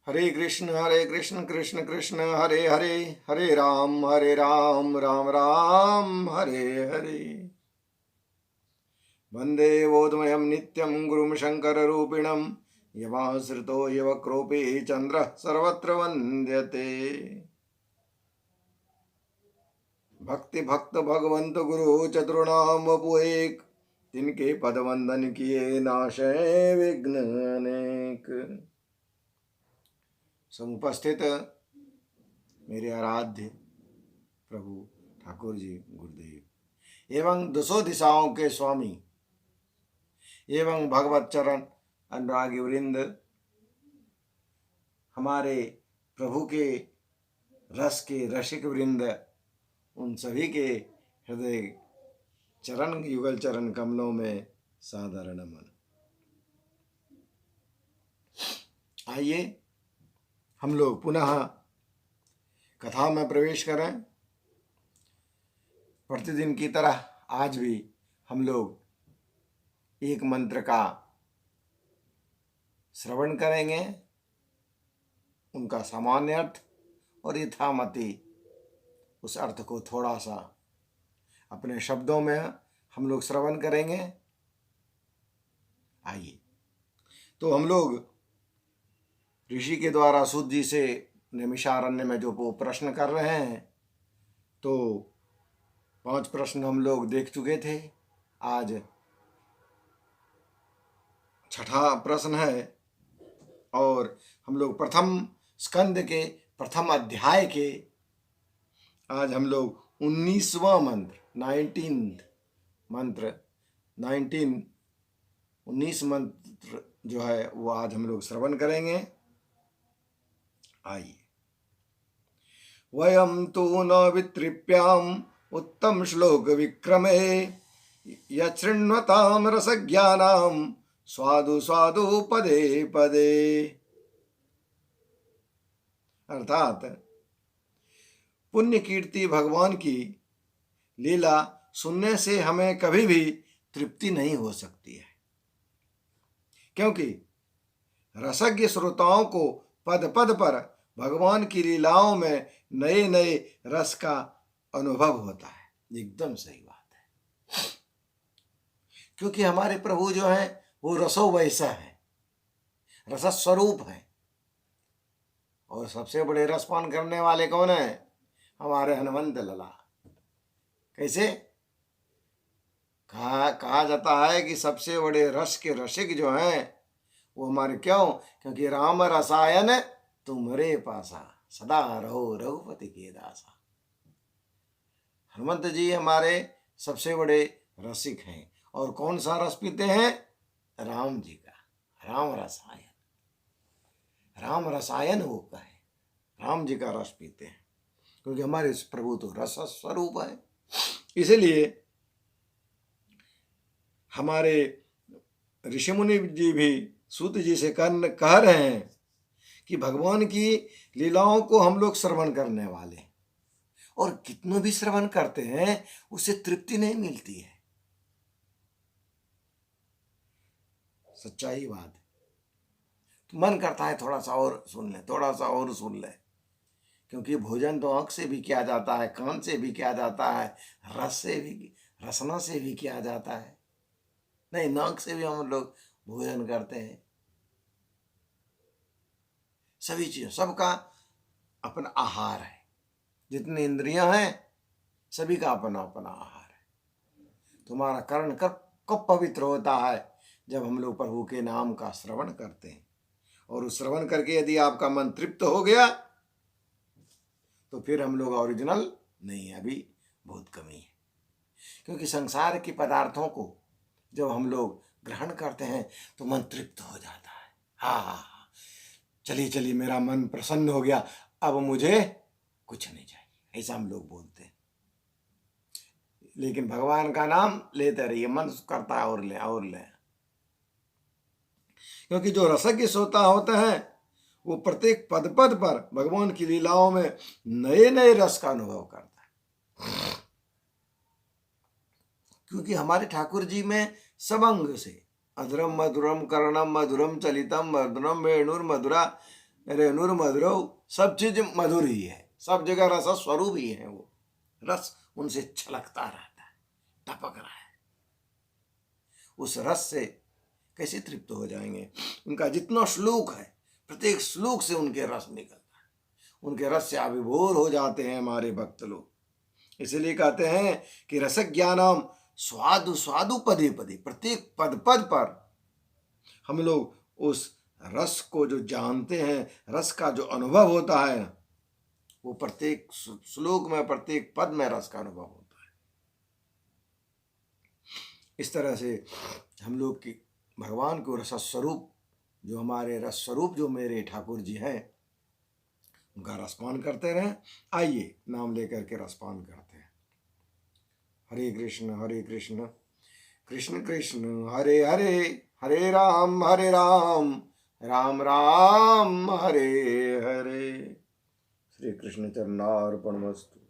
हरे कृष्ण कृष्ण कृष्ण हरे हरे, हरे राम राम राम हरे हरे। वंदे बोधमयं नित्यं गुरुं शङ्कररूपिणं, यमाश्रितो यवक्रोपी चन्द्रः सर्वत्र वन्द्यते। भक्ति भक्त भगवंत गुरु चतुर्णाम वपु एक, तिनके पद वंदन किए नाशे विघ्न अनेक। समुपस्थित मेरे आराध्य प्रभु ठाकुर जी गुरुदेव एवं दसों दिशाओं के स्वामी एवं भगवत चरण अनुरागी वृंद, हमारे प्रभु के रस के रसिक वृंद, उन सभी के हृदय चरण युगल चरण कमलों में सादर नमन। आइए हम लोग पुनः कथा में प्रवेश करें। प्रतिदिन की तरह आज भी हम लोग एक मंत्र का श्रवण करेंगे, उनका सामान्य अर्थ और यथामति उस अर्थ को थोड़ा सा अपने शब्दों में हम लोग श्रवण करेंगे। आइए, तो हम लोग ऋषि के द्वारा सूत जी से नैमिषारण्य में जो वो प्रश्न कर रहे हैं, तो 5 प्रश्न हम लोग देख चुके थे। आज 6ठा प्रश्न है और हम लोग प्रथम स्कंद के प्रथम अध्याय के आज हम लोग 19वां मंत्र 19 मंत्र जो है वो आज हम लोग श्रवण करेंगे। आइए, वयम तो न वितृप्याम उत्तम श्लोक विक्रमे, यृण्वताम रसज्ञानाम स्वादु स्वादु पदे पदे। अर्थात पुण्य कीर्ति भगवान की लीला सुनने से हमें कभी भी तृप्ति नहीं हो सकती है, क्योंकि रसज्ञ श्रोताओं को पद पद पर भगवान की लीलाओं में नए नए रस का अनुभव होता है। एकदम सही बात है, क्योंकि हमारे प्रभु जो है वो रसो वैसा है, रस स्वरूप है। और सबसे बड़े रसपान करने वाले कौन है? हमारे हनुमंत लला। कैसे कहा जाता है कि सबसे बड़े रस के रसिक जो हैं वो हमारे, क्यों? क्योंकि राम रसायन तुम्हारे पासा, सदा रहो रघुपति के दासा। हनुमंत जी हमारे सबसे बड़े रसिक हैं। और कौन सा रस पीते हैं? राम जी का, राम रसायन। राम रसायन होता है, राम जी का रस पीते हैं, क्योंकि हमारे प्रभु तो रस स्वरूप है। इसलिए हमारे ऋषि मुनि जी भी सूत जी से कह रहे हैं कि भगवान की लीलाओं को हम लोग श्रवण करने वाले हैं, और कितनों भी श्रवण करते हैं उससे तृप्ति नहीं मिलती है। सच्चाई बात है। तो मन करता है थोड़ा सा और सुन ले, थोड़ा सा और सुन ले, क्योंकि भोजन तो आँख से भी किया जाता है, कान से भी किया जाता है, रस से भी, रसना से भी किया जाता है, नहीं नाक से भी हम लोग भोजन करते हैं। सभी चीज़, सबका अपना आहार है। जितनी इंद्रियां हैं सभी का अपना अपना आहार है। तुम्हारा कर्ण कब पवित्र होता है? जब हम लोग प्रभु के नाम का श्रवण करते हैं। और उस श्रवण करके यदि आपका मन तृप्त हो गया तो फिर हम लोग ओरिजिनल नहीं है, अभी बहुत कमी है। क्योंकि संसार के पदार्थों को जब हम लोग ग्रहण करते हैं तो मन तृप्त हो जाता है। हाँ, चलिए चलिए मेरा मन प्रसन्न हो गया, अब मुझे कुछ नहीं चाहिए, ऐसा हम लोग बोलते हैं। लेकिन भगवान का नाम लेते रहिए, मन करता है और ले और ले। क्योंकि जो रसज्ञ श्रोता होते हैं वो प्रत्येक पद पद पर भगवान की लीलाओं में नए नए रस का अनुभव करता है। क्योंकि हमारे ठाकुर जी में सब अंग से अधरम मधुरम कर्णम मधुरम चलितम मधुरम वेणुर मधुरा रेणुर मधुरौ, सब चीज मधुर ही है, सब जगह रस स्वरूप ही है। वो रस उनसे छलकता रहता है, टपक रहा है। उस रस से कैसे तृप्त हो जाएंगे? उनका जितना श्लोक है, प्रत्येक श्लोक से उनके रस निकलता है, उनके रस से अभिभूर हो जाते हैं हमारे भक्त लोग। इसलिए कहते हैं कि रस ज्ञानम स्वादु स्वादु पदे पदे, प्रत्येक पद पद पर हम लोग उस रस को जो जानते हैं, रस का जो अनुभव होता है, वो प्रत्येक श्लोक में, प्रत्येक पद में रस का अनुभव होता है। इस तरह से हम लोग की भगवान को रस स्वरूप, जो हमारे रस स्वरूप जो मेरे ठाकुर जी हैं, उनका रसपान करते रहें। आइए नाम लेकर के रसपान करते हैं। हरे कृष्ण कृष्ण कृष्ण हरे हरे, हरे राम राम राम हरे हरे। श्री कृष्ण चरणार्पणमस्तु।